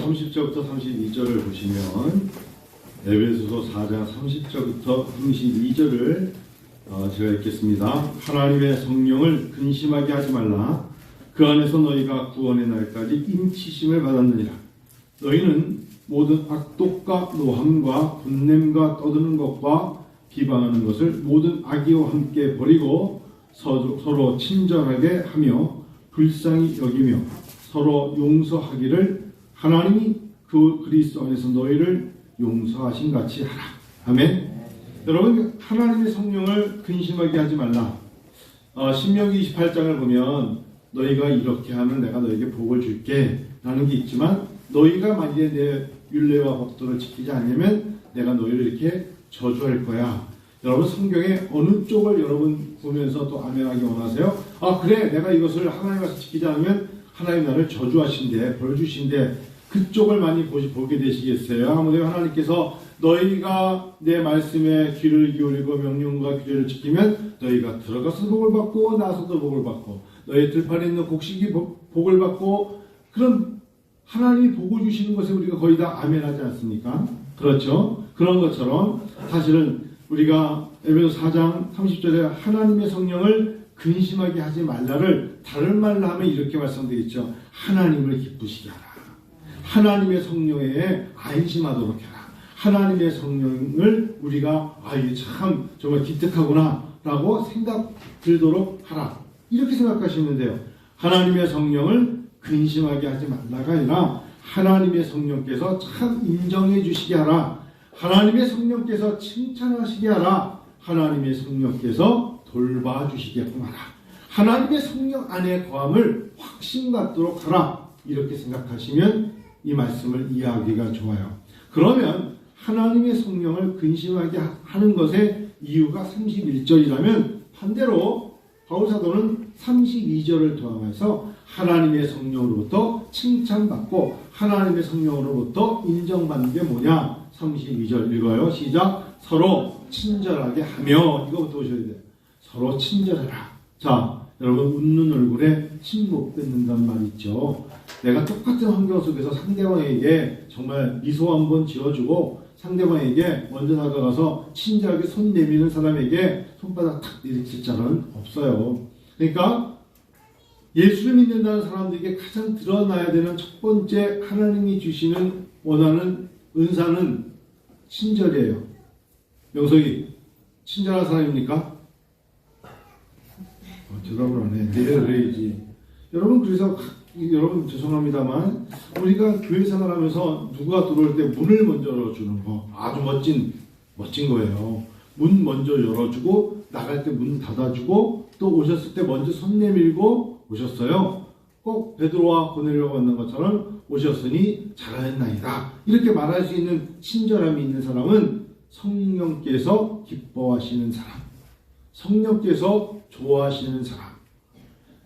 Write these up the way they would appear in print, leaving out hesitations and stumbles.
30절부터 32절을 보시면 에베소서 4장 30절부터 32절을 제가 읽겠습니다. 하나님의 성령을 근심하게 하지 말라. 그 안에서 너희가 구원의 날까지 인치심을 받았느니라. 너희는 모든 악독과 노함과 분냄과 떠드는 것과 비방하는 것을 모든 악의와 함께 버리고 서로 친절하게 하며 불쌍히 여기며 서로 용서하기를 하나님이 그 그리스도 안에서 너희를 용서하신 같이 하라. 아멘. 여러분, 하나님의 성령을 근심하게 하지 말라. 신명기 28장을 보면 너희가 이렇게 하면 내가 너에게 복을 줄게 라는 게 있지만, 너희가 만약에 내 율례와 법도를 지키지 않으면 내가 너희를 이렇게 저주할 거야. 여러분, 성경의 어느 쪽을 여러분 보면서 또 아멘하기 원하세요? 그래, 내가 이것을 하나님께서 지키지 않으면 하나님 나를 저주하신대, 벌 주신대, 그쪽을 많이 보게 되시겠어요? 아무래도 하나님께서 너희가 내 말씀에 귀를 기울이고 명령과 규례를 지키면 너희가 들어가서 복을 받고 나서도 복을 받고 너희 들판에 있는 곡식이 복을 받고, 그런 하나님이 복을 주시는 것에 우리가 거의 다 아멘하지 않습니까? 그렇죠? 그런 것처럼 사실은 우리가 에베소 4장 30절에 하나님의 성령을 근심하게 하지 말라를 다른 말로 하면 이렇게 말씀되어 있죠. 하나님을 기쁘시게 하라. 하나님의 성령에 안심하도록 해라. 하나님의 성령을 우리가 이게 참 정말 기특하구나 라고 생각 들도록 하라. 이렇게 생각하시면 돼요. 하나님의 성령을 근심하게 하지 말라가 아니라 하나님의 성령께서 참 인정해 주시게 하라. 하나님의 성령께서 칭찬하시게 하라. 하나님의 성령께서 돌봐주시게끔 하라. 하나님의 성령 안에 거함을 확신 갖도록 하라. 이렇게 생각하시면 이 말씀을 이해하기가 좋아요. 그러면 하나님의 성령을 근심하게 하는 것의 이유가 31절이라면 반대로 바울사도는 32절을 도함해서 하나님의 성령으로부터 칭찬받고 하나님의 성령으로부터 인정받는 게 뭐냐? 32절 읽어요. 시작. 서로 친절하게 하며. 이거부터 보셔야 돼요. 서로 친절하라. 자, 여러분, 웃는 얼굴에 침 못 뱉는다는 말 있죠. 내가 똑같은 환경 속에서 상대방에게 정말 미소 한번 지어주고 상대방에게 먼저 다가가서 친절하게 손 내미는 사람에게 손바닥 탁 내리칠 자는 없어요. 그러니까 예수를 믿는다는 사람들에게 가장 드러나야 되는 첫 번째 하나님이 주시는 원하는 은사는 친절이에요. 명석이 친절한 사람입니까? 대답을 안 해. 내가 그래야지. 여러분, 그래서 여러분 죄송합니다만 우리가 교회 생활하면서 누가 들어올 때 문을 먼저 열어주는 거 아주 멋진 거예요. 문 먼저 열어주고 나갈 때 문 닫아주고 또 오셨을 때 먼저 손 내밀고 오셨어요. 꼭 베드로와 고넬료가 만난 것처럼 오셨으니 잘하였나이다. 이렇게 말할 수 있는 친절함이 있는 사람은 성령께서 기뻐하시는 사람, 성령께서 좋아하시는 사람.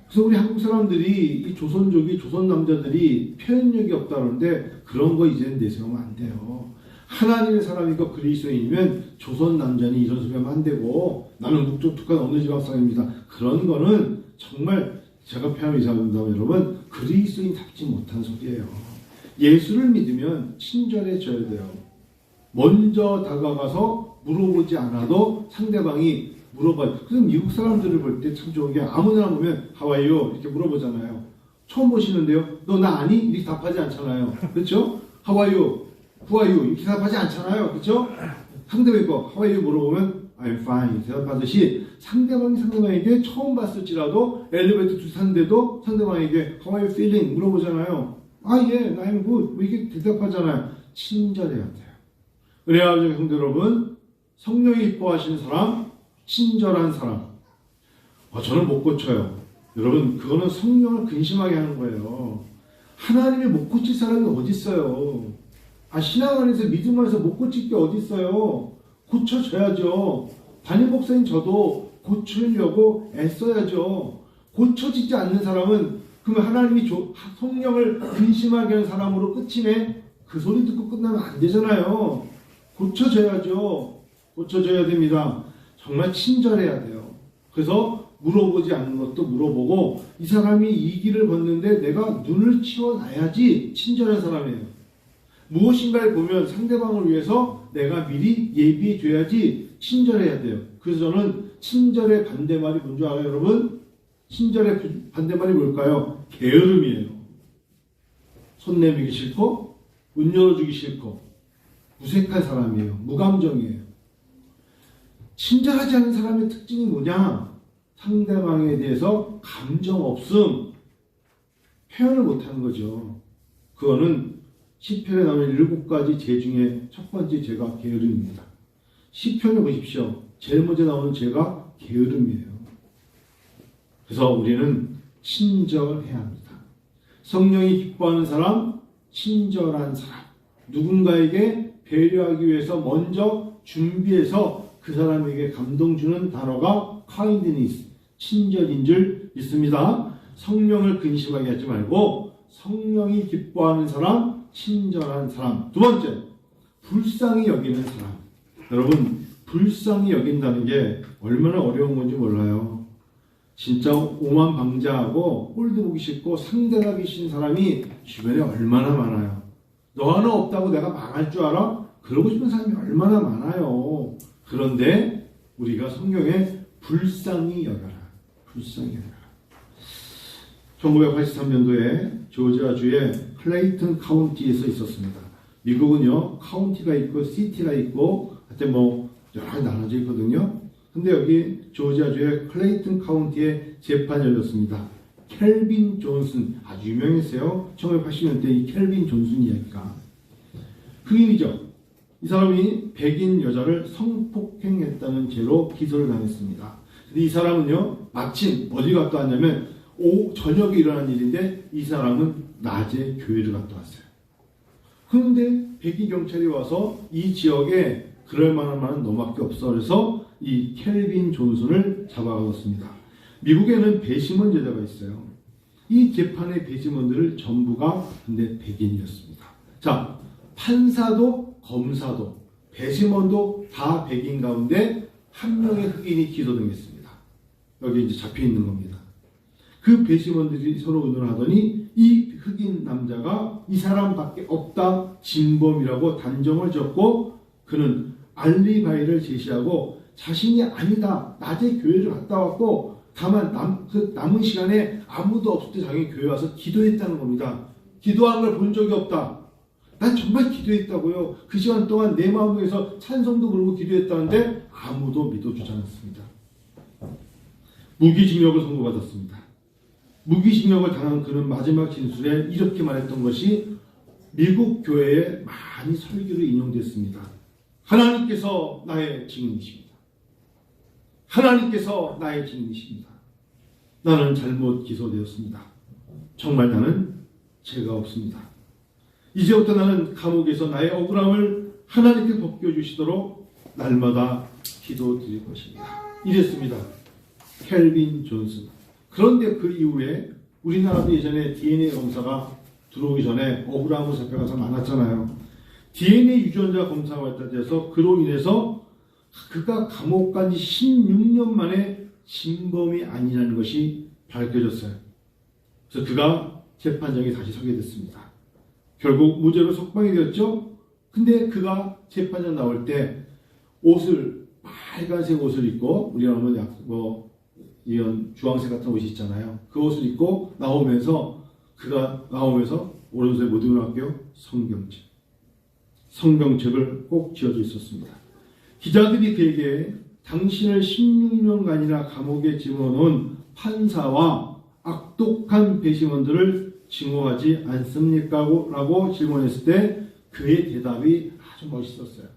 그래서 우리 한국 사람들이 이 조선족이 조선 남자들이 표현력이 없다는데 그런 거 이제는 내세우면 안 돼요. 하나님의 사람이고 그리스도인이면 조선 남자니 이런 소리 하면 안 되고 나는 묵뚝뚝한 어느 지방 사람입니다. 그런 거는 정말 제가 표현을 이상합니다만 여러분, 그리스도인답지 못한 소리예요. 예수를 믿으면 친절해져야 돼요. 먼저 다가가서 물어보지 않아도 상대방이 물어봐요. 그래서 미국 사람들을 볼 때 참 좋은 게 아무나 보면 How are you? 이렇게 물어보잖아요. 처음 보시는데요. 너 나 아니? 이렇게 답하지 않잖아요. 그렇죠? How are you? Who are you? 이렇게 대답하지 않잖아요. 그렇죠? 상대방이 How are you? 물어보면 I'm fine. 대답하듯이 상대방에게 처음 봤을지라도 엘리베이터 탔는데도 상대방에게 How are you feeling? 물어보잖아요. 예, I'm good. 이렇게 대답하잖아요. 친절해야 돼요. 그래야죠, 성도 여러분. 성령이 기뻐하시는 사람, 친절한 사람. 저는 못 고쳐요. 여러분, 그거는 성령을 근심하게 하는 거예요. 하나님이 못 고칠 사람이 어디 있어요? 신앙 안에서 믿음 안에서 못 고칠 게 어디 있어요? 고쳐져야죠. 담임 목사님 저도 고치려고 애써야죠. 고쳐지지 않는 사람은 그러면 하나님이 성령을 근심하게 하는 사람으로 끝이네? 그 소리 듣고 끝나면 안 되잖아요. 고쳐져야죠. 고쳐져야 됩니다. 정말 친절해야 돼요. 그래서 물어보지 않는 것도 물어보고 이 사람이 이 길을 걷는데 내가 눈을 치워놔야지 친절한 사람이에요. 무엇인가를 보면 상대방을 위해서 내가 미리 예비해 줘야지 친절해야 돼요. 그래서 저는 친절의 반대말이 뭔지 알아요, 여러분? 친절의 반대말이 뭘까요? 게으름이에요. 손 내밀기 싫고 문 열어주기 싫고 무색한 사람이에요. 무감정이에요. 친절하지 않은 사람의 특징이 뭐냐? 상대방에 대해서 감정 없음, 표현을 못하는 거죠. 그거는 시편에 나오는 7가지 죄 중에 첫 번째 죄가 게으름입니다. 시편을 보십시오. 제일 먼저 나오는 죄가 게으름이에요. 그래서 우리는 친절해야 합니다. 성령이 기뻐하는 사람, 친절한 사람, 누군가에게 배려하기 위해서 먼저 준비해서 그 사람에게 감동 주는 단어가 kindness, 친절인 줄 믿습니다. 성령을 근심하게 하지 말고 성령이 기뻐하는 사람, 친절한 사람. 두 번째, 불쌍히 여기는 사람. 여러분, 불쌍히 여긴다는 게 얼마나 어려운 건지 몰라요. 진짜 오만방자하고 꼴도 보기 싫고 상대하기 싫은 사람이 주변에 얼마나 많아요. 너 하나 없다고 내가 망할 줄 알아? 그러고 싶은 사람이 얼마나 많아요. 그런데 우리가 성경에 불쌍히 여겨라. 불쌍히 여겨라. 1983년도에 조지아주의 클레이튼 카운티에서 있었습니다. 미국은요, 카운티가 있고 시티가 있고 하여튼 뭐 여러 가지 나눠져 있거든요. 근데 여기 조지아주의 클레이튼 카운티에 재판이 열렸습니다. 켈빈 존슨, 아주 유명했어요. 1980년대 이 켈빈 존슨 이야기가. 흑인이죠. 이 사람이 백인 여자를 성폭행했다는 죄로 기소를 당했습니다. 근데 이 사람은요, 마침 어디 갔다 왔냐면 저녁에 일어난 일인데 이 사람은 낮에 교회를 갔다 왔어요. 그런데 백인 경찰이 와서 이 지역에 그럴 만한 말은 너밖에 없어. 그래서 이 켈빈 존슨을 잡아갔습니다. 미국에는 배심원제도가 있어요. 이 재판의 배심원들을 전부가 근데 백인이었습니다. 자, 판사도 검사도 배심원도 다 백인 가운데 한 명의 흑인이 기소당했습니다. 여기 이제 잡혀 있는 겁니다. 그 배심원들이 서로 의논을 하더니 이 흑인 남자가 이 사람밖에 없다, 진범이라고 단정을 졌고 그는 알리바이를 제시하고 자신이 아니다, 낮에 교회를 갔다 왔고 다만 남은 시간에 아무도 없을 때 자기 교회 와서 기도했다는 겁니다. 기도한 걸 본 적이 없다. 난 정말 기도했다고요. 그 시간 동안 내 마음에서 찬송도 부르고 기도했다는데 아무도 믿어주지 않았습니다. 무기징역을 선고받았습니다. 무기징역을 당한 그는 마지막 진술에 이렇게 말했던 것이 미국 교회에 많이 설교로 인용됐습니다. 하나님께서 나의 증인이십니다. 하나님께서 나의 증인이십니다. 나는 잘못 기소되었습니다. 정말 나는 죄가 없습니다. 이제부터 나는 감옥에서 나의 억울함을 하나님께 벗겨주시도록 날마다 기도드릴 것입니다. 이랬습니다. 켈빈 존슨. 그런데 그 이후에 우리나라도 예전에 DNA 검사가 들어오기 전에 억울함으로 잡혀가서 많았잖아요. DNA 유전자 검사가 돼서 그로 인해서 그가 감옥 간 지 16년 만에 진범이 아니라는 것이 밝혀졌어요. 그래서 그가 재판장에 다시 서게 됐습니다. 결국 무죄로 석방이 되었죠. 근데 그가 재판장 나올 때 옷을 빨간색 옷을 입고 우리가 하면 이런 주황색 같은 옷이 있잖아요. 그 옷을 입고 그가 나오면서 오른손에 뭐 들고 나왔게요? 성경책. 성경책을 꼭 쥐어져 있었습니다. 기자들이 그에게 당신을 16년간이나 감옥에 집어넣은 판사와 악독한 배심원들을 증오하지 않습니까? 라고 질문했을 때 그의 대답이 아주 멋있었어요.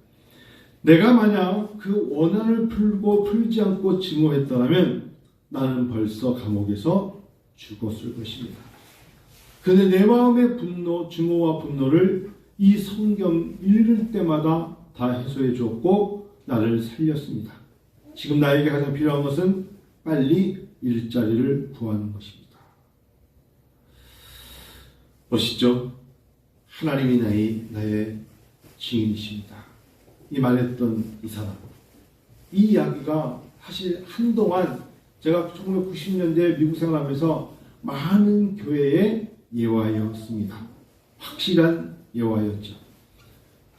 내가 만약 그 원한을 풀지 않고 증오했더라면 나는 벌써 감옥에서 죽었을 것입니다. 그런데 내 마음의 증오와 분노를 이 성경 읽을 때마다 다 해소해 주었고 나를 살렸습니다. 지금 나에게 가장 필요한 것은 빨리 일자리를 구하는 것입니다. 멋있죠? 하나님이 나의 증인이십니다. 이 말했던 이 사람. 이 이야기가 사실 한동안 제가 1990년대 미국 생활하면서 많은 교회에 예화였습니다. 확실한 예화였죠.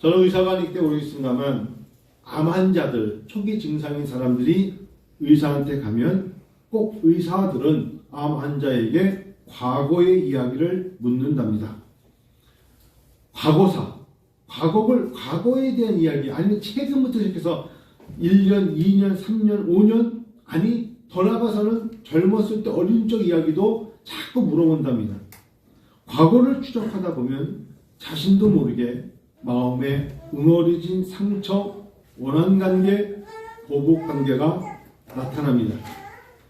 저는 의사가 아니기 때문에 모르겠습니다만 암 환자들, 초기 증상인 사람들이 의사한테 가면 꼭 의사들은 암 환자에게 과거의 이야기를 묻는답니다. 과거사, 과거에 대한 이야기, 아니면 최근부터 시작해서 1년, 2년, 3년, 5년, 아니 더 나아가서는 젊었을 때 어린 적 이야기도 자꾸 물어본답니다. 과거를 추적하다 보면 자신도 모르게 마음에 응어리진 상처, 원한관계, 보복관계가 나타납니다.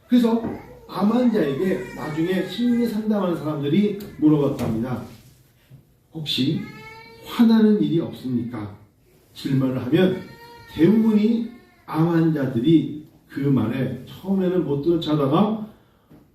그래서 암 환자에게 나중에 심리 상담하는 사람들이 물어봤답니다. 혹시 화나는 일이 없습니까? 질문을 하면 대부분이 암 환자들이 그 말에 처음에는 못 들은 척하다가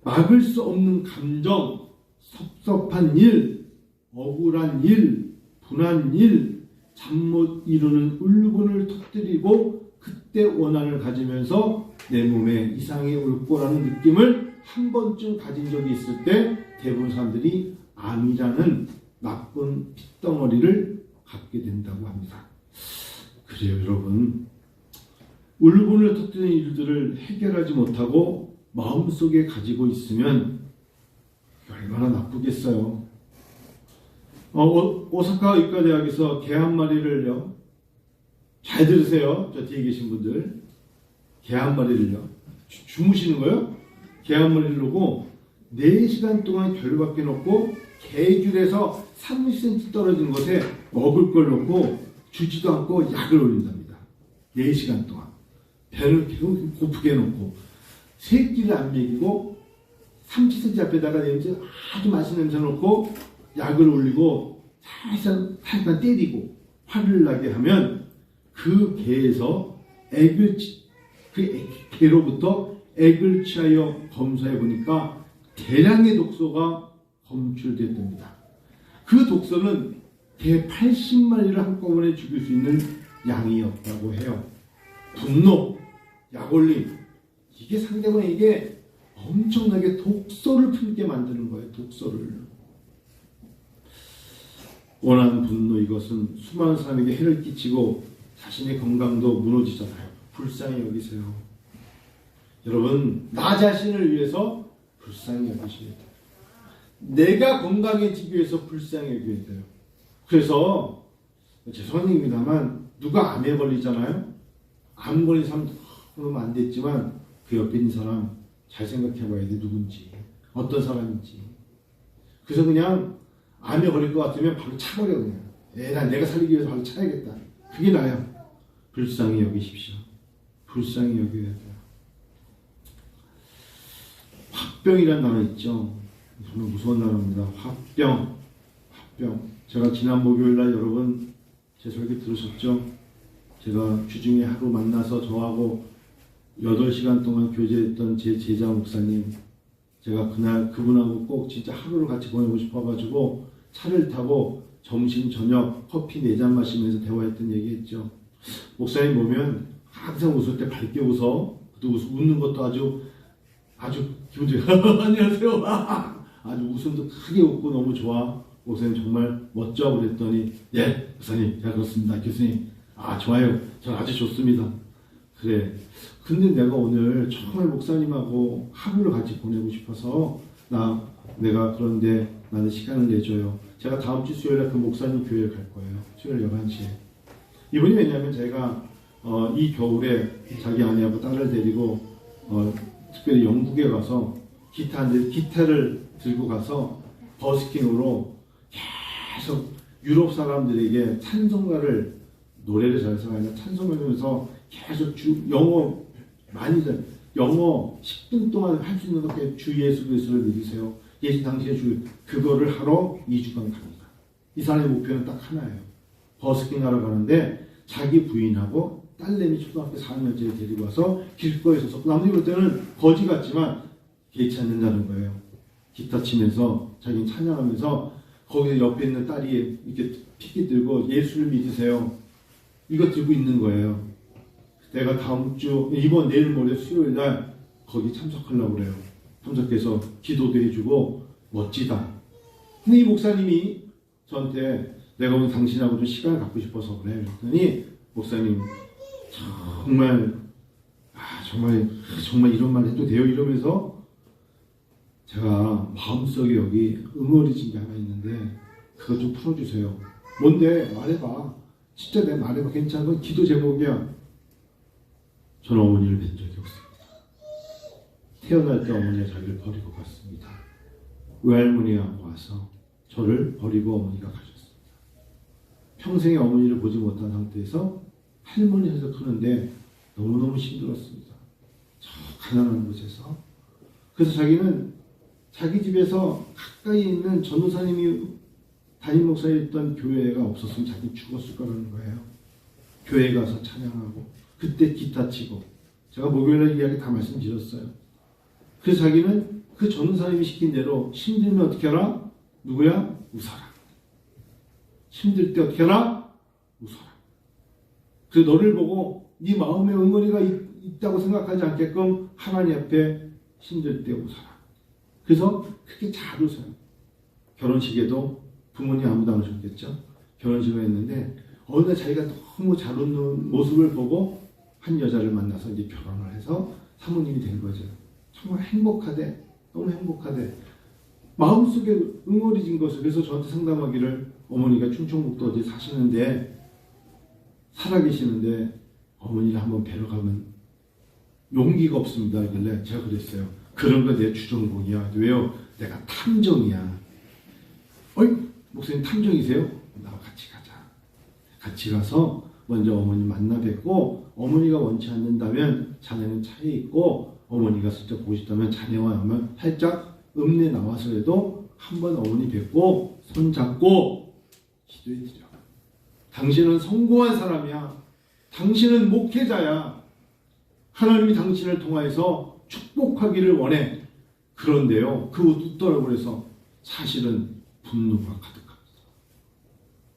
막을 수 없는 감정, 섭섭한 일, 억울한 일, 분한 일, 잠 못 이루는 울분을 터뜨리고 그때 원한을 가지면서 내 몸에 이상이 올 거라는 느낌을 한 번쯤 가진 적이 있을 때 대부분 사람들이 암이라는 나쁜 핏덩어리를 갖게 된다고 합니다. 그래요, 여러분. 울분을 터뜨리는 일들을 해결하지 못하고 마음속에 가지고 있으면 얼마나 나쁘겠어요. 오사카 의과대학에서 개 한 마리를요, 잘 들으세요. 저 뒤에 계신 분들. 개 한 마리를요, 주무시는 거요? 개 한 마리를 놓고 4시간 동안 결박해 놓고 개줄에서 30cm 떨어진 곳에 먹을 걸 놓고 주지도 않고 약을 올린답니다. 4시간 동안. 배를 계속 고프게 해놓고 새끼를 안 먹이고 30cm 앞에다가 냄새 아주 맛있는 냄새 놓고 약을 올리고 살살 때리고 화를 나게 하면 그 개에서 그 개로부터 액을 취하여 검사해 보니까 대량의 독소가 검출됐답니다. 그 독소는 개 80마리를 한꺼번에 죽일 수 있는 양이었다고 해요. 분노, 약올림, 이게 상대방에게 엄청나게 독소를 품게 만드는 거예요. 독소를. 원한 분노, 이것은 수많은 사람에게 해를 끼치고 자신의 건강도 무너지잖아요. 불쌍히 여기세요. 여러분, 나 자신을 위해서 불쌍히 여기셔야 돼요. 내가 건강해지기 위해서 불쌍히 여겨야 돼요. 그래서 죄송합니다만 누가 암에 걸리잖아요. 암 걸린 사람 그러면 안 됐지만 그 옆에 있는 사람 잘 생각해 봐야 돼. 누군지, 어떤 사람인지. 그래서 그냥 암에 걸릴 것 같으면 바로 차버려. 그냥 난 내가 살리기 위해서 바로 차야겠다. 그게 나야. 불쌍히 여기십시오. 불쌍히 여겨야 돼요. 화병이라는 단어 있죠. 정말 무서운 단어입니다. 화병. 제가 지난 목요일날 여러분 제 설교 들으셨죠? 제가 주중에 하루 만나서 저하고 8시간 동안 교제했던 제 제자 목사님, 제가 그날 그분하고 꼭 진짜 하루를 같이 보내고 싶어가지고 차를 타고 점심, 저녁 커피 4잔 마시면서 대화했던 얘기했죠. 목사님 보면 항상 웃을 때 밝게 웃어. 또 웃는 것도 아주 기분 좋아. 안녕하세요. 아주 웃음도 크게 웃고 너무 좋아. 목사님 정말 멋져. 그랬더니 예, 목사님 잘 그렇습니다. 교수님 좋아요. 전 아주 좋습니다. 그래. 근데 내가 오늘 정말 목사님하고 하루를 같이 보내고 싶어서 내가 그런데 나는 시간을 내줘요. 제가 다음 주 수요일에 그 목사님 교회에 갈 거예요. 수요일 11시에. 이분이 왜냐하면 제가 이 겨울에 자기 아내하고 딸을 데리고 특별히 영국에 가서 기타를 들고 가서 버스킹으로 계속 유럽 사람들에게 찬송가를, 노래를 잘해서 아니라 찬송하면서 계속 영어 많이들 영어 10분 동안 할 수 있는 것에 주 예수 그리스도를 믿으세요. 예수 당신의 주, 그거를 하러 2주간 갑니다. 이 사람의 목표는 딱 하나예요. 버스킹 하러 가는데 자기 부인하고 딸내미 초등학교 4학년짜리 데리고 와서 길거리에 서서 남들이 볼 때는 거지 같지만 개의치 않는다는 거예요. 기타 치면서 자기는 찬양하면서 거기서 옆에 있는 딸이 이렇게 피켓 들고 예수를 믿으세요. 이거 들고 있는 거예요. 내가 다음 주 내일 모레 수요일 날 거기 참석하려고 그래요. 참석해서 기도도 해주고 멋지다. 근데 이 목사님이 저한테 내가 오늘 당신하고 좀 시간을 갖고 싶어서 그래. 그랬더니 목사님 정말 정말 이런 말 해도 돼요? 이러면서 제가 마음속에 여기 응어리진 게 하나 있는데 그거 좀 풀어주세요. 뭔데? 말해봐. 진짜 내 말해봐. 괜찮은 건 기도 제목이야. 저는 어머니를 뵌 적이 없습니다. 태어날 때 어머니가 자기를 버리고 갔습니다. 외할머니가 와서 저를 버리고 어머니가 가셨습니다. 평생에 어머니를 보지 못한 상태에서 할머니에서 크는데 너무너무 힘들었습니다. 저 가난한 곳에서. 그래서 자기는 자기 집에서 가까이 있는 전도사님이 담임 목사였던 교회가 없었으면 자기 죽었을 거라는 거예요. 교회 가서 찬양하고 그때 기타 치고 제가 목요일에 이야기 다 말씀드렸어요. 그래서 자기는 그 전도사님이 시킨 대로 힘들면 어떻게 하라? 누구야? 웃어라. 힘들 때 어떻게 하라? 웃어라. 그래서 너를 보고 네 마음에 응어리가 있다고 생각하지 않게끔 하나님 앞에 힘들 때 웃어라. 그래서 그렇게 잘 웃어요. 결혼식에도 부모님 아무도 안 오셨겠죠? 결혼식을 했는데 어느 날 자기가 너무 잘 웃는 모습을 보고 한 여자를 만나서 이제 결혼을 해서 사모님이 된 거죠. 정말 행복하대. 너무 행복하대. 마음속에 응어리진 것을. 그래서 저한테 상담하기를 어머니가 충청북도 어디 사시는데 살아계시는데 어머니를 한번 뵈러 가면 용기가 없습니다. 이길래 제가 그랬어요. 그런 거 내 주전공이야. 왜요? 내가 탐정이야. 어이? 목사님 탐정이세요? 나와 같이 가자. 같이 가서 먼저 어머니 만나 뵙고 어머니가 원치 않는다면 자네는 차에 있고 어머니가 슬쩍 보고 싶다면 자네와 하면 살짝 읍내 나와서라도 한번 어머니 뵙고 손잡고 기도해드려. 당신은 성공한 사람이야. 당신은 목회자야. 하나님이 당신을 통하여서 축복하기를 원해. 그런데요, 그 웃더라고 그래서 사실은 분노가 가득합니다.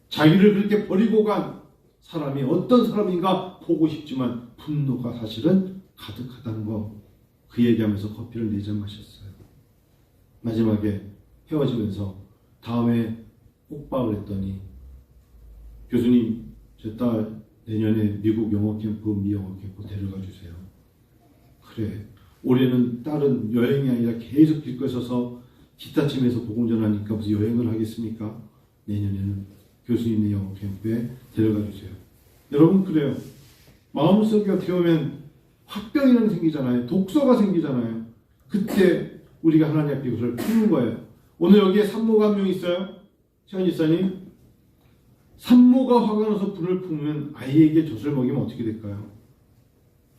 자기를 그렇게 버리고 간 사람이 어떤 사람인가 보고 싶지만 분노가 사실은 가득하다는 거, 그 얘기하면서 커피를 4잔 마셨어요. 마지막에 헤어지면서 다음에 꼭박을 했더니 교수님, 제 딸 내년에 미국 영어 캠프, 미영어 캠프 데려가 주세요. 그래. 올해는 딸은 여행이 아니라 계속 길거리 서서 기타 치면서 복음 전하니까 무슨 여행을 하겠습니까? 내년에는 교수님의 영어 캠프에 데려가 주세요. 여러분, 그래요. 마음속에 어떻게 보면 화병이라는 게 생기잖아요. 독소가 생기잖아요. 그때 우리가 하나님 앞에 그걸 푸는 거예요. 오늘 여기에 산모가 한 명 있어요. 시원 지사님. 산모가 화가 나서 불을 품으면 아이에게 젖을 먹이면 어떻게 될까요?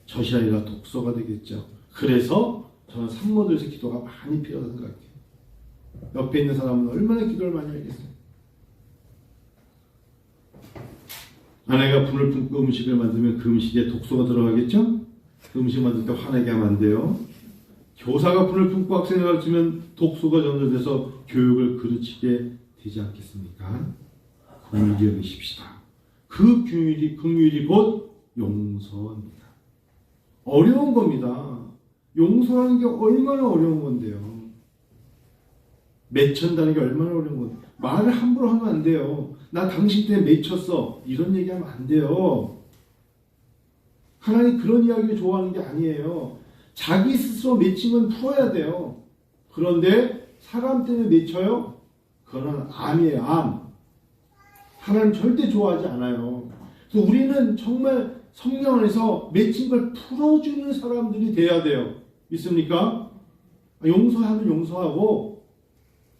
젖이 아니라 독소가 되겠죠. 그래서 저는 산모들에서 기도가 많이 필요하다고 생각해요. 옆에 있는 사람은 얼마나 기도를 많이 하겠어요. 아내가 불을 품고 음식을 만들면 그 음식에 독소가 들어가겠죠? 그 음식 만들 때 화내게 하면 안 돼요. 교사가 불을 품고 학생을 가르치면 독소가 전달돼서 교육을 그르치게 되지 않겠습니까? 긍휼히 여기십시다. 그 긍휼이 곧 용서입니다. 어려운 겁니다. 용서하는 게 얼마나 어려운 건데요. 맺힌다는 게 얼마나 어려운 건데. 말을 함부로 하면 안 돼요. 나 당신 때문에 맺혔어. 이런 얘기하면 안 돼요. 하나님 그런 이야기를 좋아하는 게 아니에요. 자기 스스로 맺힌 건 풀어야 돼요. 그런데 사람 때문에 맺혀요? 그거는 암이에요. 암. 하나님 절대 좋아하지 않아요. 그래서 우리는 정말 성령 안에서 맺힌 걸 풀어주는 사람들이 돼야 돼요. 믿습니까? 용서하면 용서하고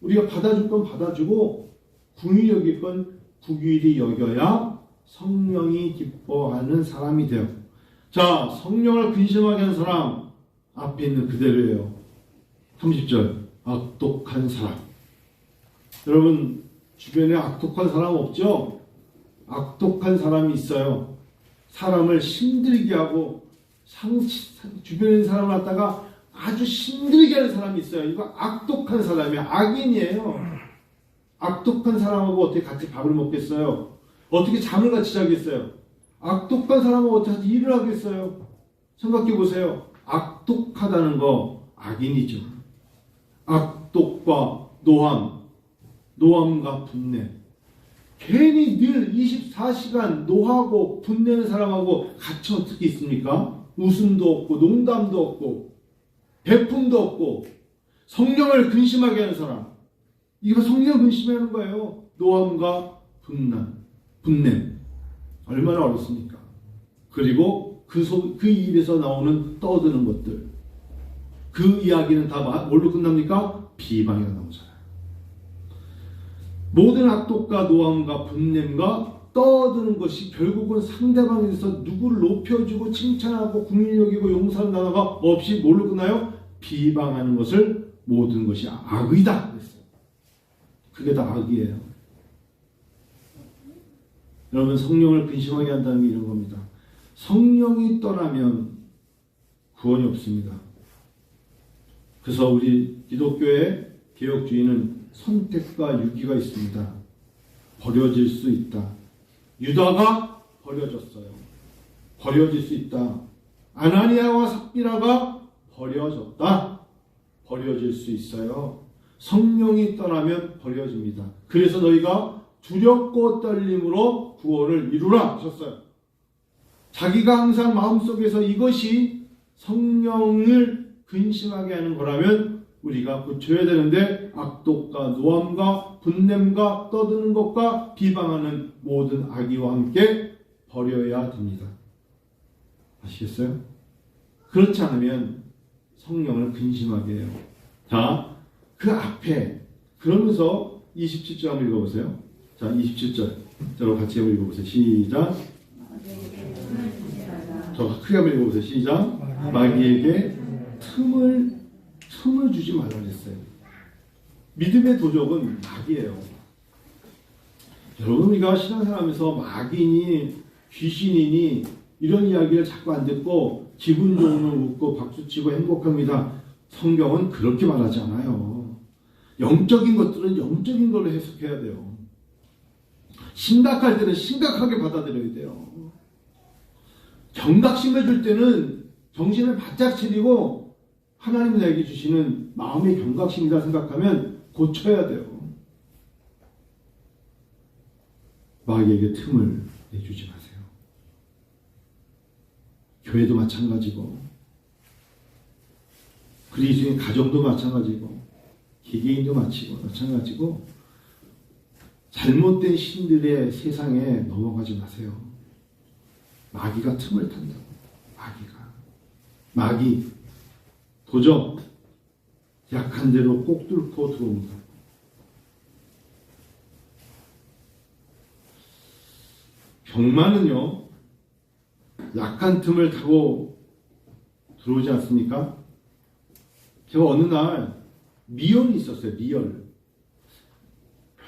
우리가 받아줄 건 받아주고 긍휼히 여길 건 긍휼히 여겨야 성령이 기뻐하는 사람이 돼요. 자, 성령을 근심하게 한 사람 앞에 있는 그대로예요. 30절 악독한 사람. 여러분 주변에 악독한 사람 없죠? 악독한 사람이 있어요. 사람을 힘들게 하고 주변에 있는 사람을 갖다가 아주 힘들게 하는 사람이 있어요. 이거 악독한 사람이에요. 악인이에요. 악독한 사람하고 어떻게 같이 밥을 먹겠어요? 어떻게 잠을 같이 자겠어요? 악독한 사람하고 어떻게 일을 하겠어요? 생각해 보세요. 악독하다는 거 악인이죠. 악독과 노함, 노함과 분내. 괜히 늘 24시간 노하고 분내는 사람하고 같이 어떻게 있습니까? 웃음도 없고 농담도 없고 배품도 없고 성령을 근심하게 하는 사람. 이거 성령 근심하는 거예요. 노함과 분냄. 얼마나 어렵습니까? 그리고 그 입에서 나오는 떠드는 것들. 그 이야기는 다 뭘로 끝납니까? 비방이가 나오잖아요. 모든 악독과 노함과 분냄과 떠드는 것이 결국은 상대방에 대해서 누구를 높여주고 칭찬하고 국민 여기고 용서하는 단어가 없이 뭘로 끝나요? 비방하는 것을 모든 것이 악의다 그랬어요. 그게 다 악이에요. 여러분, 성령을 근심하게 한다는 게 이런 겁니다. 성령이 떠나면 구원이 없습니다. 그래서 우리 기독교의 개혁주의는 선택과 유기가 있습니다. 버려질 수 있다. 유다가 버려졌어요. 버려질 수 있다. 아나니아와 삽비라가 버려졌다. 버려질 수 있어요. 성령이 떠나면 버려집니다. 그래서 너희가 두렵고 떨림으로 구원을 이루라 하셨어요. 자기가 항상 마음속에서 이것이 성령을 근심하게 하는 거라면 우리가 고쳐야 되는데, 악독과 노함과 분냄과 떠드는 것과 비방하는 모든 악의와 함께 버려야 됩니다. 아시겠어요? 그렇지 않으면 성령을 근심하게 해요. 자, 그 앞에 그러면서 27절 한번 읽어보세요. 자, 27절 저로 같이 한번 읽어보세요. 시작. 저 크게 한번 읽어보세요. 시작. 마귀에게 틈을 주지 말라 그랬어요. 믿음의 도적은 마귀예요. 여러분, 우리가 신앙생활하면서 마귀니 귀신이니 이런 이야기를 자꾸 안 듣고 기분 좋으면 웃고 박수치고 행복합니다. 성경은 그렇게 말하지 않아요. 영적인 것들은 영적인 걸로 해석해야 돼요. 심각할 때는 심각하게 받아들여야 돼요. 경각심해줄 때는 정신을 바짝 차리고 하나님이 나에게 주시는 마음의 경각심이다 생각하면 고쳐야 돼요. 마귀에게 틈을 내주지 마세요. 교회도 마찬가지고 그리스도인 가정도 마찬가지고 개개인도 마찬가지고 잘못된 신들의 세상에 넘어가지 마세요. 마귀가 틈을 탄다고. 마귀 도적 약한 대로 꼭 뚫고 들어옵니다. 병마는요, 약한 틈을 타고 들어오지 않습니까? 제가 어느 날 미열이 있었어요. 미열.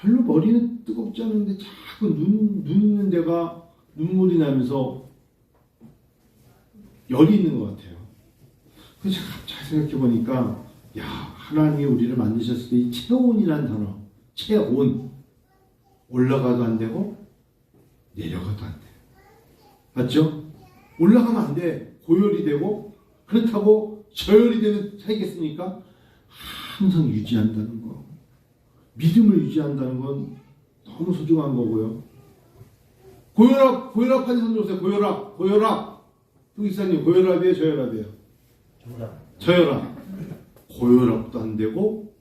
별로 머리는 뜨겁지 않은데 자꾸 눈 있는 데가 눈물이 나면서 열이 있는 것 같아요. 그래서 갑자기 생각해 보니까, 야, 하나님이 우리를 만드셨을 때 이 체온이라는 단어, 체온, 올라가도 안 되고 내려가도 안 돼. 맞죠? 올라가면 안 돼. 고열이 되고, 그렇다고 저열이 되면 살겠습니까? 항상 유지한다는 거. 믿음을 유지한다는 건 너무 소중한 거고요. 고혈압하는 손 들어오세요. 고혈압. 후기사님, 고혈압이에요? 저혈압이에요? 저혈압. 고혈압도 안 되고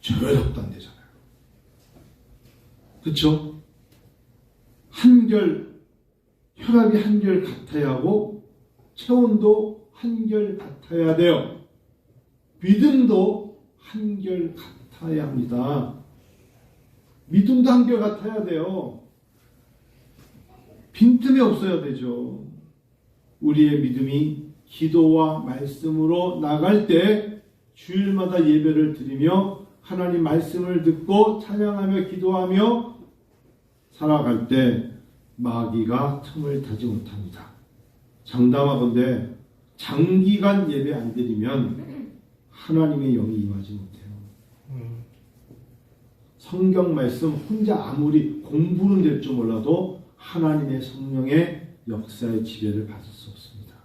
저혈압도 안 되잖아요. 그렇죠? 혈압이 한결 같아야 하고 체온도 한결 같아야 돼요. 믿음도 한결 같아야 합니다. 믿음도 한결 같아야 돼요. 빈틈이 없어야 되죠. 우리의 믿음이 기도와 말씀으로 나갈 때 주일마다 예배를 드리며 하나님 말씀을 듣고 찬양하며 기도하며 살아갈 때 마귀가 틈을 타지 못합니다. 장담하건대 장기간 예배 안 드리면 하나님의 영이 임하지 못해요. 성경 말씀 혼자 아무리 공부는 될 줄 몰라도 하나님의 성령의 역사의 지배를 받을 수 없습니다.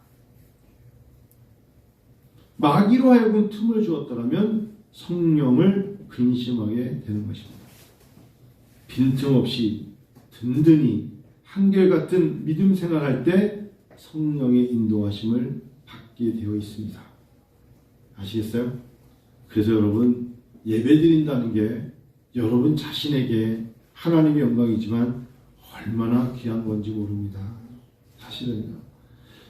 마귀로 하여금 틈을 주었더라면 성령을 근심하게 되는 것입니다. 빈틈없이 든든히 한결같은 믿음 생활할 때 성령의 인도하심을 받게 되어 있습니다. 아시겠어요? 그래서 여러분, 예배드린다는 게 여러분 자신에게 하나님의 영광이지만 얼마나 귀한 건지 모릅니다. 사실은요.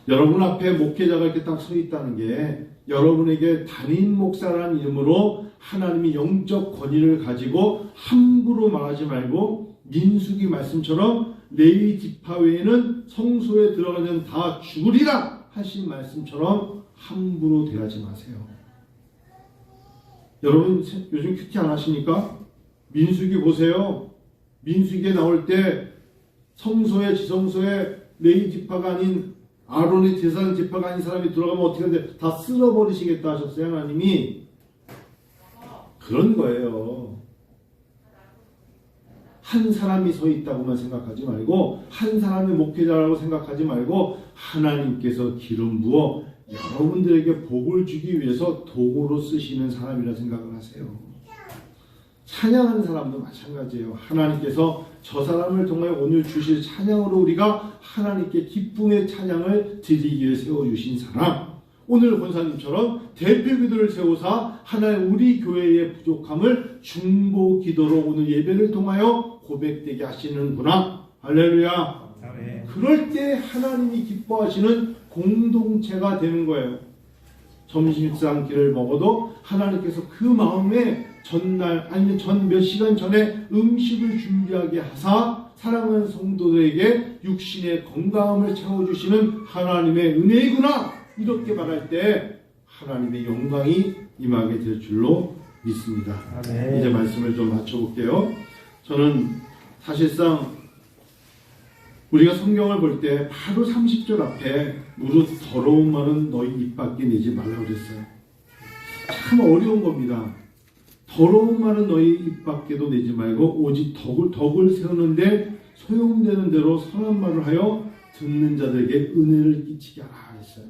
여러분 앞에 목회자가 이렇게 딱 서 있다는 게 여러분에게 담임 목사라는 이름으로 하나님이 영적 권위를 가지고 함부로 말하지 말고 민수기 말씀처럼 레위 지파 외에는 성소에 들어가면 다 죽으리라 하신 말씀처럼 함부로 대하지 마세요. 여러분 요즘 큐티 안 하시니까? 민수기 보세요. 민수기에 나올 때 성소에 지성소에 레위 지파가 아닌 아론의 제사장 지파가 아닌 사람이 들어가면 어떻게 하는데 다 쓸어버리시겠다 하셨어요. 하나님이. 그런 거예요. 한 사람이 서 있다고만 생각하지 말고 한 사람의 목회자라고 생각하지 말고 하나님께서 기름 부어 여러분들에게 복을 주기 위해서 도구로 쓰시는 사람이라 생각을 하세요. 찬양하는 사람도 마찬가지예요. 하나님께서 저 사람을 통하여 오늘 주실 찬양으로 우리가 하나님께 기쁨의 찬양을 드리기 위해 세워주신 사람, 오늘 권사님처럼 대표기도를 세우사 하나님 우리 교회의 부족함을 중보 기도로 오늘 예배를 통하여 고백되게 하시는구나. 할렐루야. 아멘. 그럴 때 하나님이 기뻐하시는 공동체가 되는 거예요. 점심식사 한 끼를 먹어도 하나님께서 그 마음에 전날 아니면 전 몇 시간 전에 음식을 준비하게 하사 사랑하는 성도들에게 육신의 건강함을 채워주시는 하나님의 은혜이구나. 이렇게 말할 때 하나님의 영광이 임하게 될 줄로 믿습니다. 아멘. 이제 말씀을 좀 맞춰볼게요. 저는 사실상 우리가 성경을 볼 때 바로 30절 앞에 무릇 더러운 말은 너희 입 밖에 내지 말라고 그랬어요. 참 어려운 겁니다. 더러운 말은 너희 입 밖에도 내지 말고 오직 덕을 세우는데 소용되는 대로 선한 말을 하여 듣는 자들에게 은혜를 끼치게 하라 했어요.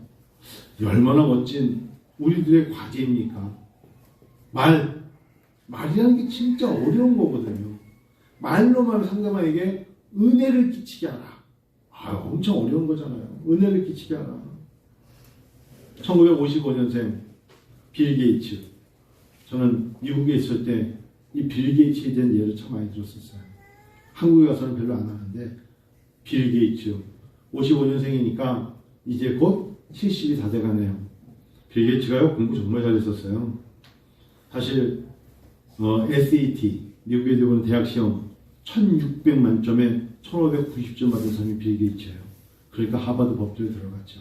얼마나 멋진 우리들의 과제입니까? 말이라는 게 진짜 어려운 거거든요. 말로만 상대방에게 은혜를 끼치게 하라. 엄청 어려운 거잖아요. 은혜를 끼치게 하라. 1955년생 빌 게이츠. 저는 미국에 있을 때 이 빌 게이츠에 대한 예를 참 많이 들었었어요. 한국에 가서는 별로 안 하는데 빌 게이츠 55년생이니까 이제 곧 70이 다 돼가네요. 빌 게이츠가요 공부 정말 잘했었어요. 사실 SAT 미국에 들어오는 대학 시험 1600 만점에 1590점 받은 사람이 빌 게이츠예요. 그러니까 하버드 법대에 들어갔죠.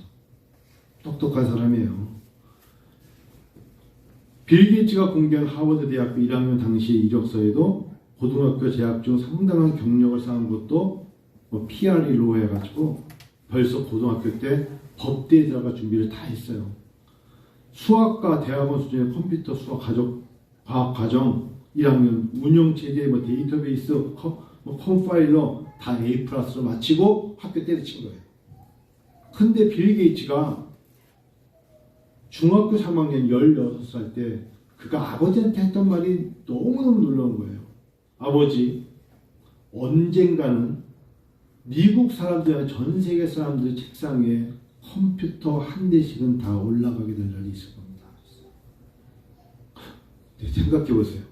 똑똑한 사람이에요. 빌 게이츠가 공개한 하버드 대학교 1학년 당시의 이력서에도 고등학교 재학 중 상당한 경력을 쌓은 것도 PRE로 해가지고 벌써 고등학교 때 법대에 들어가 준비를 다 했어요. 수학과 대학원 수준의 컴퓨터 수학 과학 과정 1학년 운영체제 데이터베이스 컴파일러 다 A+로 마치고 학교 때려친 거예요. 근데 빌 게이츠가 중학교 3학년 16살 때 그가 아버지한테 했던 말이 너무너무 놀라운 거예요. 아버지, 언젠가는 미국 사람들이나 전 세계 사람들 책상 위에 컴퓨터 한 대씩은 다 올라가게 될 날이 있을 겁니다. 생각해 보세요.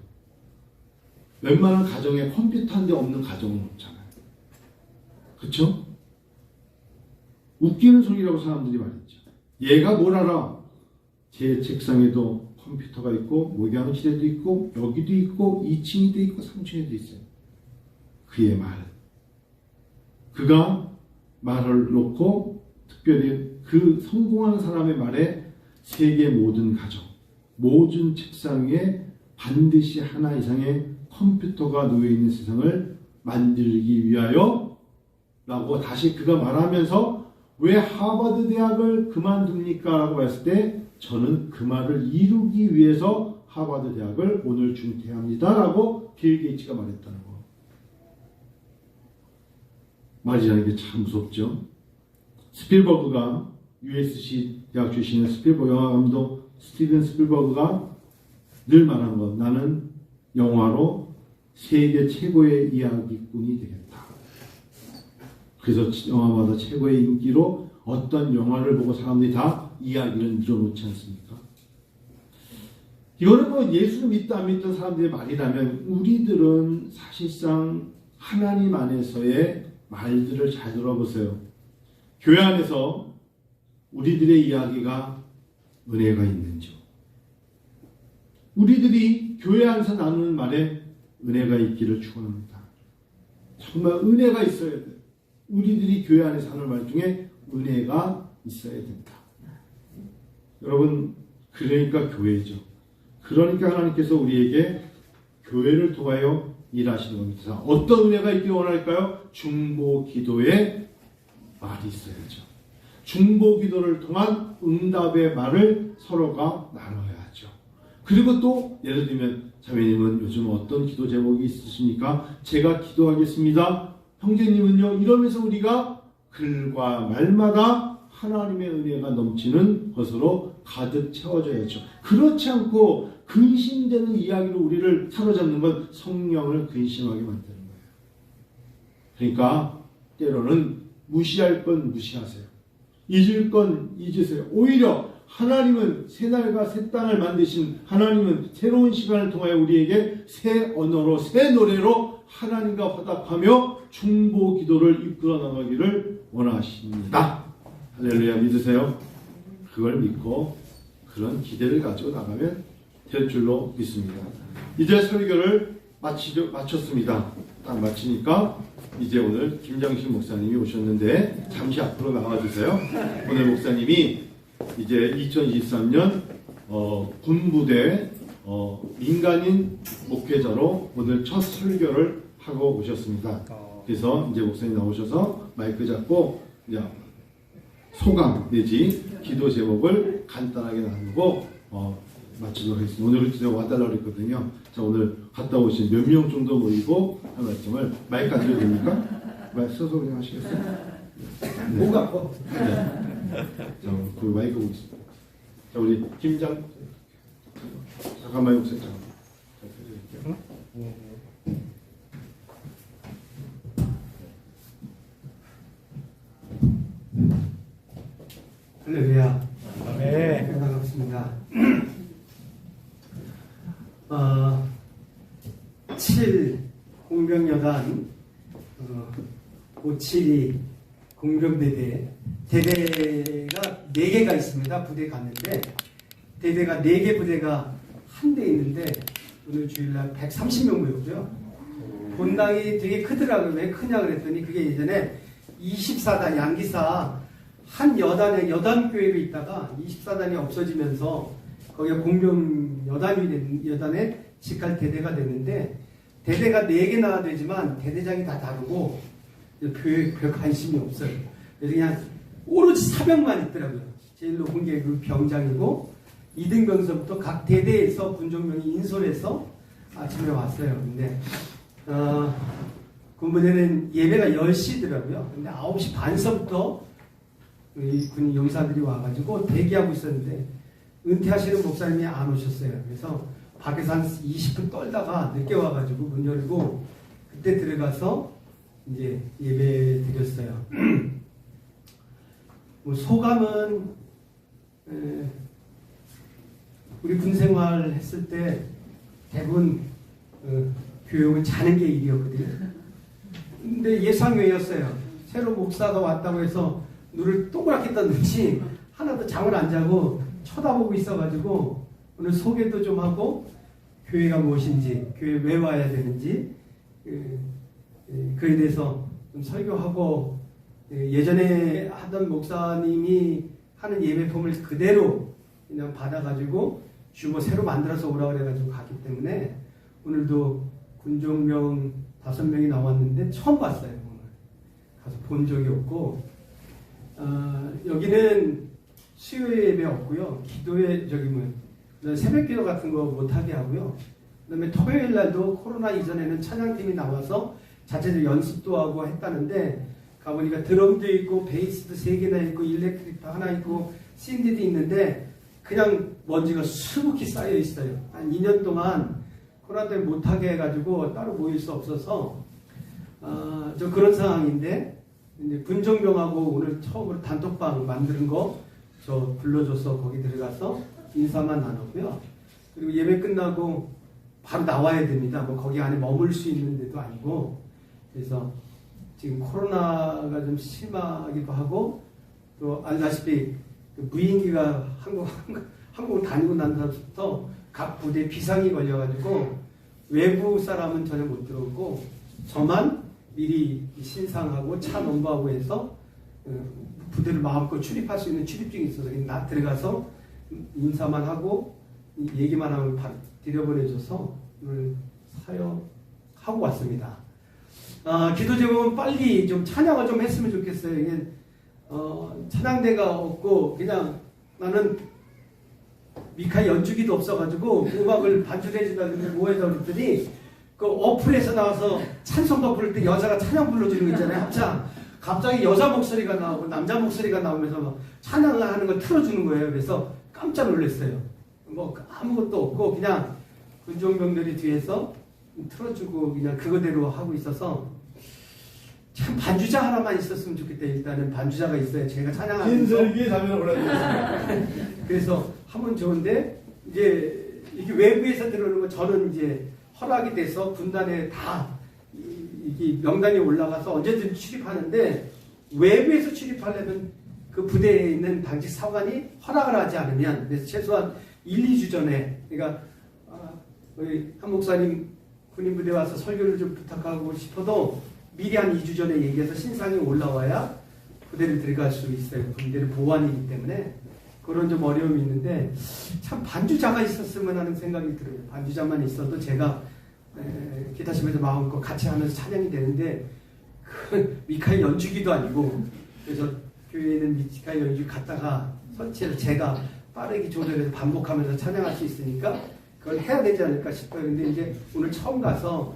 웬만한 가정에 컴퓨터 한 대 없는 가정은 없잖아요. 그렇죠? 웃기는 소리라고 사람들이 말했죠. 얘가 뭘 알아? 제 책상에도 컴퓨터가 있고 목욕실에도 있고 여기도 있고 2층에도 있고 3층에도 있어요. 그의 말. 그가 말을 놓고 특별히 그 성공하는 사람의 말에 세계 모든 가정, 모든 책상 위에 반드시 하나 이상의 컴퓨터가 놓여있는 세상을 만들기 위하여 라고 다시 그가 말하면서 왜 하버드 대학을 그만둡니까? 라고 했을 때 저는 그 말을 이루기 위해서 하버드 대학을 오늘 중퇴합니다. 라고 빌 게이츠가 말했다는 거. 말이라는 게 참 무섭죠. 스필버그가 USC 대학 출신의 스필버그 영화 감독 스티븐 스필버그가 늘 말한 것. 나는 영화로 세계 최고의 이야기꾼이 되겠다. 그래서 영화마다 최고의 인기로 어떤 영화를 보고 사람들이 다 이야기를 늘어놓지 않습니까? 이거는 뭐 예수를 믿다 안 믿던 사람들의 말이라면 우리들은 사실상 하나님 안에서의 말들을 잘 들어보세요. 교회 안에서 우리들의 이야기가 은혜가 있는지요? 우리들이 교회 안에서 나누는 말에 은혜가 있기를 축원합니다. 정말 은혜가 있어야 돼요. 우리들이 교회 안에서 하는 말 중에 은혜가 있어야 된다. 여러분, 그러니까 교회죠. 그러니까 하나님께서 우리에게 교회를 통하여 일하시는 겁니다. 어떤 은혜가 있기를 원할까요? 중보 기도의 말이 있어야죠. 중보 기도를 통한 응답의 말을 서로가 나눠야죠. 그리고 또 예를 들면 자매님은 요즘 어떤 기도 제목이 있으십니까? 제가 기도하겠습니다. 형제님은요? 이러면서 우리가 글과 말마다 하나님의 은혜가 넘치는 것으로 가득 채워져야죠. 그렇지 않고 근심되는 이야기로 우리를 사로잡는 건 성령을 근심하게 만드는 거예요. 그러니까 때로는 무시할 건 무시하세요. 잊을 건 잊으세요. 오히려 하나님은 새날과 새 땅을 만드신 하나님은 새로운 시간을 통하여 우리에게 새 언어로 새 노래로 하나님과 화답하며 중보 기도를 이끌어 나가기를 원하십니다. 할렐루야. 믿으세요? 그걸 믿고 그런 기대를 가지고 나가면 될 줄로 믿습니다. 이제 설교를 마쳤습니다. 딱 마치니까 이제 오늘 김장신 목사님이 오셨는데 잠시 앞으로 나와주세요. 오늘 목사님이 이제 2023년 군부대 민간인 목회자로 오늘 첫 설교를 하고 오셨습니다. 그래서 이제 목사님 나오셔서 마이크 잡고 이제 소감 내지 기도 제목을 간단하게 나누고 마치도록 하겠습니다. 오늘 제가 와달라고 했거든요. 자, 오늘 갔다 오신 몇 명 정도 모이고 한 말씀을 마이크 안 드려도 됩니까? 써서 그냥 하시겠어요? 네. 목 아파. 네. 자, 그 마이크 보겠습니다. 자, 우리 김장 잠깐만 목사님 잠깐만. 할렐루야. 네. 반갑습니다. 7 공병여단 572 공병대대 대대가 4개가 있습니다. 부대 갔는데 대대가 4개 부대가 한 대 있는데 오늘 주일날 130명 모였고요. 본당이 되게 크더라고요. 왜 크냐 그랬더니 그게 예전에 24단 양기사 한 여단에 여단교회가 있다가 24단이 없어지면서 거기가 공병 여단에 직할 대대가 됐는데 대대가 4개나 되지만 대대장이 다 다르고 교회에 별 관심이 없어요. 그래서 그냥 오로지 사병만 있더라고요. 제일 높은 게 그 병장이고 2등병서부터 각 대대에서 군종병이 인솔해서 아침에 왔어요. 근데 군부대는 예배가 10시더라고요. 근데 9시 반서부터 군 용사들이 와가지고 대기하고 있었는데 은퇴하시는 목사님이 안 오셨어요. 그래서 밖에서 한 20분 떨다가 늦게 와가지고 문 열고 그때 들어가서 이제 예배 드렸어요. 뭐 소감은 우리 군생활 했을 때 대부분 교육은 자는 게 일이었거든요. 근데 예상외였어요. 새로 목사가 왔다고 해서 눈을 동그랗게 떴는지 하나도 잠을 안 자고 쳐다보고 있어가지고 오늘 소개도 좀 하고 교회가 무엇인지 교회 왜 와야 되는지 그에 대해서 좀 설교하고 예전에 하던 목사님이 하는 예배품을 그대로 그냥 받아가지고 주보 새로 만들어서 오라 그래가지고 갔기 때문에 오늘도 군종병 5명이 나왔는데 처음 봤어요. 오늘 가서 본 적이 없고 여기는 수요 예배 없고요. 기도회 새벽 기도 같은 거 못하게 하고요. 그다음에 토요일 날도 코로나 이전에는 찬양팀이 나와서 자체적으로 연습도 하고 했다는데 가보니까 드럼도 있고 베이스도 3개나 있고 일렉트릭도 하나 있고 신디도 있는데 그냥 먼지가 수북히 쌓여 있어요. 한 2년 동안 코로나 때문에 못하게 해가지고 따로 모일 수 없어서 좀 그런 상황인데 이제 군정병하고 오늘 처음으로 단톡방 만드는 거 저 불러줘서 거기 들어가서 인사만 나누고요. 그리고 예배 끝나고 바로 나와야 됩니다. 뭐 거기 안에 머물 수 있는 데도 아니고. 그래서 지금 코로나가 좀 심하기도 하고 또 알다시피 그 무인기가 한국을 다니고 난 다음부터 각 부대 비상이 걸려가지고 외부 사람은 전혀 못 들어오고 저만 미리 신상하고 차 넘버하고 해서 부대를 마음껏 출입할 수 있는 출입증이 있어서 나 들어가서 인사만 하고 얘기만 하면 바로 들여보내줘서 오늘 사역하고 왔습니다. 기도 제목은 빨리 좀 찬양을 좀 했으면 좋겠어요. 이게 찬양대가 없고 그냥 나는 미카 연주기도 없어가지고 음악을 반주해주다 그러는데 뭐해서 그랬더니 그 어플에서 나와서 찬송가 부를 때 여자가 찬양 불러주는 거 있잖아요. 합창. 갑자기 여자 목소리가 나오고 남자 목소리가 나오면서 막 찬양을 하는 걸 틀어주는 거예요. 그래서 깜짝 놀랐어요. 뭐 아무것도 없고 그냥 군종병들이 뒤에서 틀어주고 그냥 그거대로 하고 있어서 참 반주자 하나만 있었으면 좋겠다. 일단은 반주자가 있어야 제가 찬양하면서 흰설기에 자면 올라가겠습니다. 그래서 하면 좋은데 이제 이게 외부에서 들어오는 거 저는 이제 허락이 돼서 군단에 다 이게 명단이 올라가서 언제든 출입하는데 외부에서 출입하려면 그 부대에 있는 당직 사관이 허락을 하지 않으면 그래서 최소한 1, 2주 전에 그러니까 우리 한 목사님 군인 부대 와서 설교를 좀 부탁하고 싶어도 미리 한 2주 전에 얘기해서 신상이 올라와야 부대를 들어갈 수 있어요. 군대를 보완이기 때문에 그런 좀 어려움이 있는데 참 반주자가 있었으면 하는 생각이 들어요. 반주자만 있어도 제가 기타심에서 마음껏 같이 하면서 찬양이 되는데 그 미카엘 연주기도 아니고 그래서 교회에 있는 미카엘 연주기 갖다가 설치해서 제가 빠르게 조절해서 반복하면서 찬양할 수 있으니까 그걸 해야 되지 않을까 싶어요. 근데 이제 오늘 처음 가서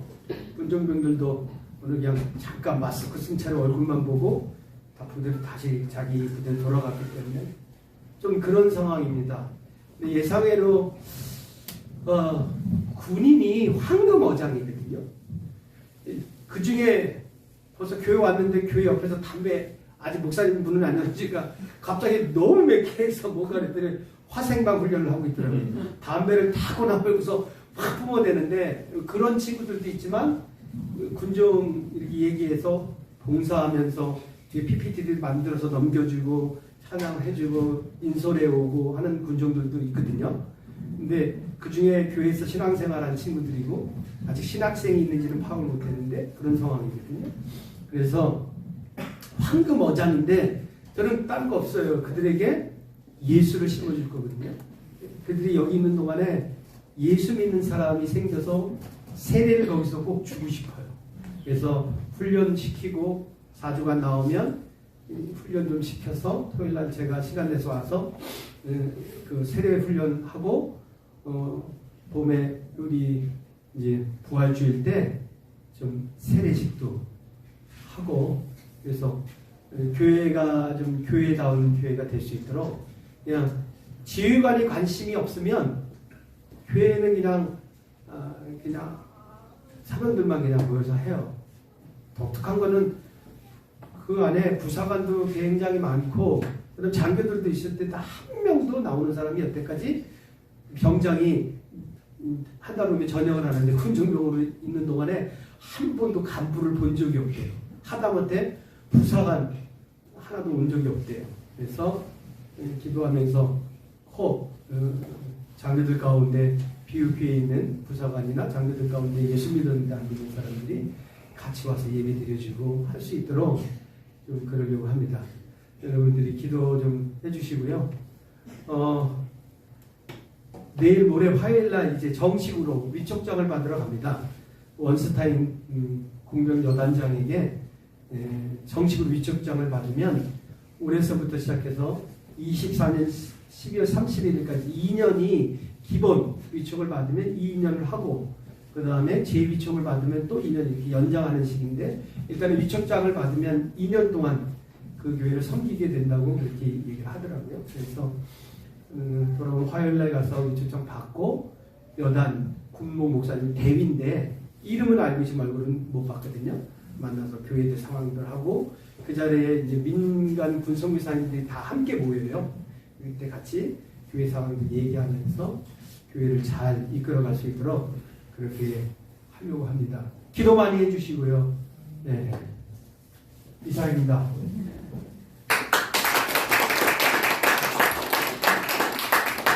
군종병들도 오늘 그냥 잠깐 마스크 쓴 채로 얼굴만 보고 다 부대로 다시 자기 부대로 돌아갔기 때문에 좀 그런 상황입니다. 근데 예상외로 군인이 황금어장이거든요. 그 중에 벌써 교회 왔는데 교회 옆에서 담배 아직 목사님 문은 안 열어주니까 갑자기 너무 맥해서 뭐가 그랬더니 화생방 훈련을 하고 있더라고요. 담배를 타고 나면서 확 뿜어대는데 그런 친구들도 있지만 군종 이렇게 얘기해서 봉사하면서 뒤에 PPT를 만들어서 넘겨주고 찬양해주고 인솔해 오고 하는 군종들도 있거든요. 근데 그 중에 교회에서 신앙생활하는 친구들이고 아직 신학생이 있는지는 파악을 못했는데 그런 상황이거든요. 그래서 황금어장인데 저는 딴 거 없어요. 그들에게 예수를 심어줄 거거든요. 그들이 여기 있는 동안에 예수 믿는 사람이 생겨서 세례를 거기서 꼭 주고 싶어요. 그래서 훈련시키고 4주간 나오면 훈련 좀 시켜서 토요일날 제가 시간 내서 와서 그 세례 훈련하고 봄에 우리 이제 부활주일 때 좀 세례식도 하고 그래서 교회가 좀 교회다운 교회가 될 수 있도록 그냥 지휘관이 관심이 없으면 교회는 그냥 사람들만 그냥 모여서 해요. 독특한 거는 그 안에 부사관도 굉장히 많고 그다음 장교들도 있을 때 다 한 명도 나오는 사람이 여태까지 병장이 한 달 후면 전역을 하는데 군종병으로 있는 동안에 한 번도 간부를 본 적이 없대요. 하다못해 부사관 하나도 온 적이 없대요. 그래서 기도하면서 장교들 가운데 BUP에 있는 부사관이나 장교들 가운데 예수 믿었는데 안 믿는 사람들이 같이 와서 예배 드려주고 할 수 있도록 좀 그러려고 합니다. 여러분들이 기도 좀 해주시고요. 내일 모레 화요일날 이제 정식으로 위촉장을 받으러 갑니다. 원스타인 공병 여단장에게 정식으로 위촉장을 받으면 올해서부터 시작해서 24년 12월 31일까지 2년이 기본 위촉을 받으면 2년을 하고 그 다음에 재위촉을 받으면 또 2년 이렇게 연장하는 식인데 일단은 위촉장을 받으면 2년 동안 그 교회를 섬기게 된다고 그렇게 얘기를 하더라고요. 그래서 돌아온 화요일날 가서 위촉장 받고 여단 군모 목사님 대위인데 이름은 알고 있지 말고는 못 봤거든요. 만나서 교회들 상황들 하고 그 자리에 이제 민간 군성교사님들이 다 함께 모여요. 그때 같이 교회 상황을 얘기하면서 교회를 잘 이끌어갈 수 있도록 그렇게 하려고 합니다. 기도 많이 해주시고요. 네, 이상입니다.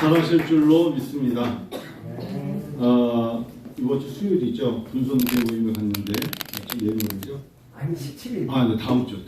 잘하실 줄로 믿습니다. 이번 주 수요일이죠. 군선교 모임을 갔는데 지금 예비 모임이죠? 아니 17일. 네, 다음 주. 네,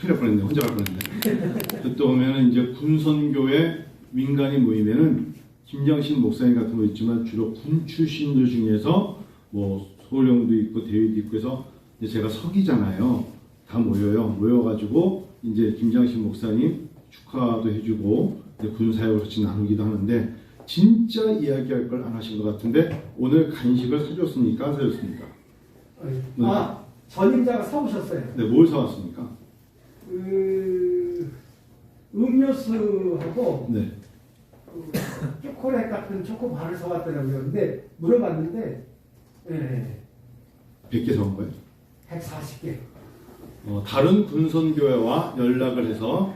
큰일 날 뻔했네. 혼자 갈 뻔했네. 그때 오면 이제 군선교회 민간인 모임에는 김장신 목사님 같은 거 있지만 주로 군 출신들 중에서 뭐 소령도 있고 대위도 있고 해서 이제 제가 서기잖아요. 다 모여요. 모여가지고 이제 김장신 목사님 축하도 해주고 군 사역을 같이 나누기도 하는데 진짜 이야기할 걸 안 하신 것 같은데 오늘 간식을 사줬습니까? 안 사줬습니까? 전임자가 사오셨어요. 네, 뭘 사왔습니까? 음료수하고 네. 초콜릿 같은 초코바를 사왔더라고요. 근데 물어봤는데 네, 100개 사온 거예요? 140개. 다른 군선교회와 연락을 해서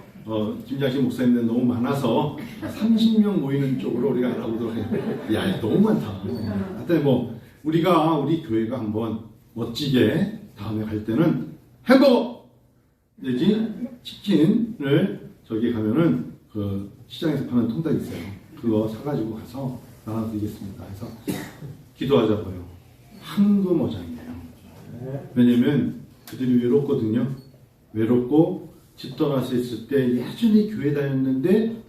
김장신 목사님들 너무 많아서 30명 모이는 쪽으로 우리가 알아보도록 해요. 야, 너무 많다. 하여튼 우리 교회가 한번 멋지게 다음에 갈 때는 햄버거 내지 치킨을 저기 가면은 그 시장에서 파는 통닭 있어요. 그거 사가지고 가서 나눠드리겠습니다. 해서 기도하자고요. 황금어장이에요. 왜냐면 그들이 외롭거든요. 외롭고 집 떠나서 있을 때 예전에 교회 다녔는데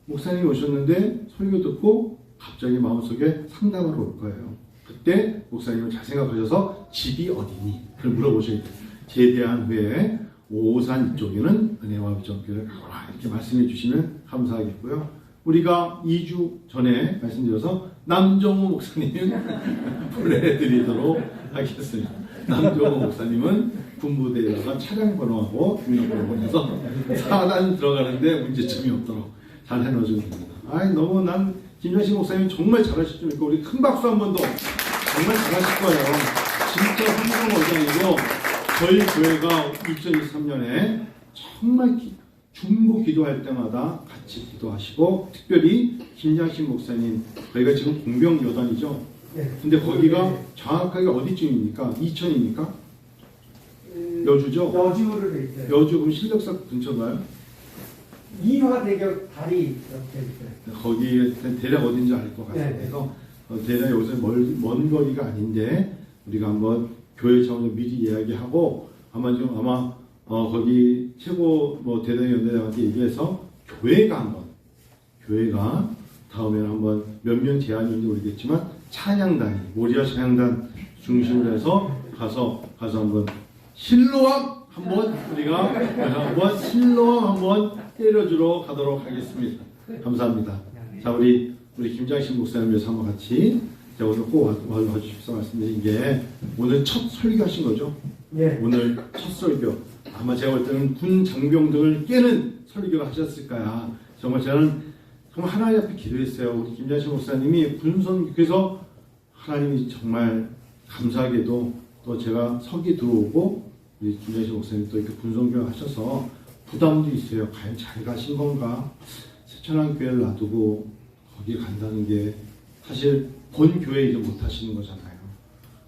목사님이 오셨는데 설교 듣고 갑자기 마음속에 상담하러 올 거예요. 그때 목사님은 잘 생각하셔서 집이 어디니? 그걸 물어보셔야 돼요. 제대한 후에 오산 이쪽에는 은혜와 비전교회를 가거라 이렇게 말씀해 주시면 감사하겠고요. 우리가 2주 전에 말씀드려서 남정호 목사님 보내드리도록 하겠습니다. 남정호 목사님은 군부대에다가 차량 번호하고 주민번호 보내서 4단 들어가는데 문제점이 없도록 잘 해놓아주면 됩니다. 너무 난 김장신 목사님 정말 잘하실 줄 믿고 우리 큰 박수 한 번 더 정말 잘하실 거예요. 진짜 황금어장이고 저희 교회가 2023년에 정말 중보 기도할 때마다 같이 기도하시고 특별히 김장신 목사님 저희가 지금 공병여단이죠. 네. 근데 거기가 정확하게 어디쯤입니까? 이천입니까? 여주죠? 여주로 돼 있어요. 여주 그럼 실력사 근처인가요? 이화대교 다리 옆에 있어요. 거기 대략 어딘지 알 것 같아요. 네. 그래서 대략 여기서 먼 거리가 아닌데 우리가 한번 교회 차원에서 미리 이야기하고 아마 거기 최고 대단히 연대장한테 얘기해서 교회가 다음에는 한번 몇 명 제한인지 모르겠지만 찬양단이 모리아 찬양단 중심으로 해서 가서 한번 실로암 한번 우리가 한번 실로암 한번 때려주러 가도록 하겠습니다. 감사합니다. 자 우리 김장신 목사님 위해서 한번 같이 제가 오늘 꼭 와주십시오 말씀드린 게 오늘 첫 설교하신 거죠? 네. 오늘 첫 설교 아마 제가 볼 때는 군 장병들을 깨는 설교를 하셨을까요? 정말 저는 정말 하나님 앞에 기도했어요. 우리 김장신 목사님이 군선교에서 하나님이 정말 감사하게도 또 제가 서기 들어오고 우리 김장신 목사님 또 이렇게 군선교 하셔서 부담도 있어요. 과연 잘 가신 건가? 세천한 교회를 놔두고 거기 간다는 게 사실 본 교회 이제 못 하시는 거잖아요.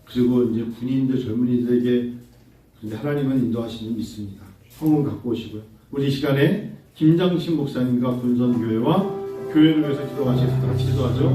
그리고 이제 군인들 젊은이들에게 하나님은 인도하시는 믿습니다. 성은 갖고 오시고요. 우리 이 시간에 김장신 목사님과 군선교회와 교회를 위해서 기도하시겠습니다. 같이 기도하죠.